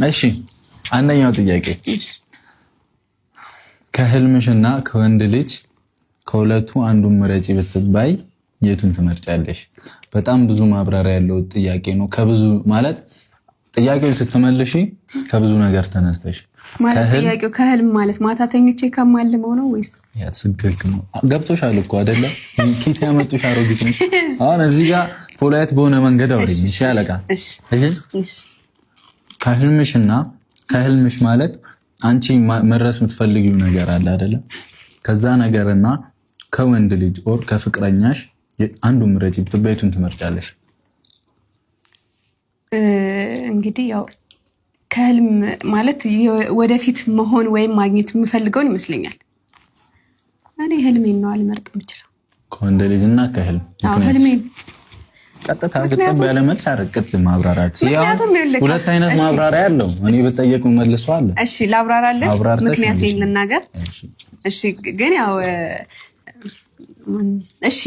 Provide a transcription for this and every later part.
እሺ አንደኛው ጥያቄ ከህልምሽና ከወንድ ልጅ ከሁለቱ አንዱን ምረጪ ብትባይ የቱን ትመርጫለሽ? በጣም ብዙ ማብራሪያ ያለው ጥያቄ ነው። ከብዙ ማለት ጥያቄው ስትመልሺ ከብዙ ነገር ተነስተሽ ማለት ጥያቄው ከህልም ማለት ማታ ተኝቼ ከማልመው ነው ወይስ ያስገግ ነው? ገብቶሻል እኮ አይደለ? ኪት ያመጡሽ አሮጊት ነው። አሁን እዚህ ጋር ፖላይት በሆነ መንገድ አውሪኝ። እሺ አለቃ። እሺ ከህልምሽና ከህልምሽ ማለት አንቺ መድረስ የምትፈልጊው ነገር አለ አይደለ? ከዛ ነገርና ከወንድ ልጅ ኦር ከፍቅረኛሽ አንዱን ምረጪ ብትባይ የቱን ትመርጫለሽ? እንግዲህ ያው ከህልም ማለት ወደፊት መሆን ወይም ማግኘት የምፈልገውን ይመስለኛል። እኔ ህልሜን ነው አልመርጥም እችላለሁ። ከወንድ ልጅና ከህልም ህልሜን ቀጥታ ግጥም ያለ መልስ አረቅጥ ማብራራት። ሁለት አይነት ማብራሪያ አለው። እኔ በጠየቁ መልሰዋለሁ። እሺ ላብራራለህ፣ ምክንያቴን ልናገር። እሺ ግን ያው እሺ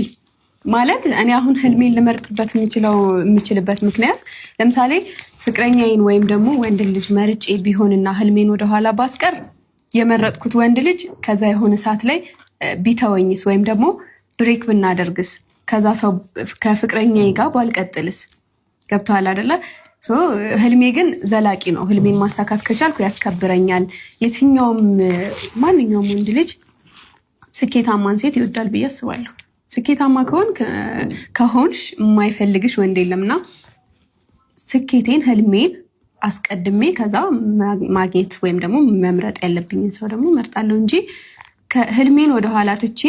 ማለት እኔ አሁን ህልሜን ልመርጥበት የምችልበት ምክንያት ለምሳሌ ፍቅረኛዬን ወይም ደግሞ ወንድ ልጅ መርጬ ቢሆንና ህልሜን ወደኋላ ባስቀር የመረጥኩት ወንድ ልጅ ከዛ የሆነ ሰዓት ላይ ቢተወኝስ ወይም ደግሞ ብሬክ ብናደርግስ ከዛ ሰው ከፍቅረኛዬ ጋር ባልቀጥልስ? ገብቶሃል አይደለ? ህልሜ ግን ዘላቂ ነው። ህልሜን ማሳካት ከቻልኩ ያስከብረኛል። ማንኛውም ወንድ ልጅ ስኬታማን ሴት ይወዳል ብዬ አስባለሁ። ስኬታማ ከሆንሽ የማይፈልግሽ ወንድ የለምና ስኬቴን ህልሜን አስቀድሜ ከዛ ማግኘት ወይም ደግሞ መምረጥ ያለብኝን ሰው ደግሞ መርጣለሁ እንጂ ህልሜን ወደኋላ ትቼ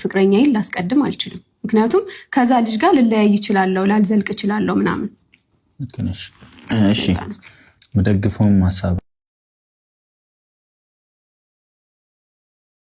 ፍቅረኛዬን ላስቀድም አልችልም። ምክንያቱም ከዛ ልጅ ጋር ልለያይ እችላለሁ፣ ላልዘልቅ እችላለሁ ምናምን። እሺ መደግፈውም ሀሳብ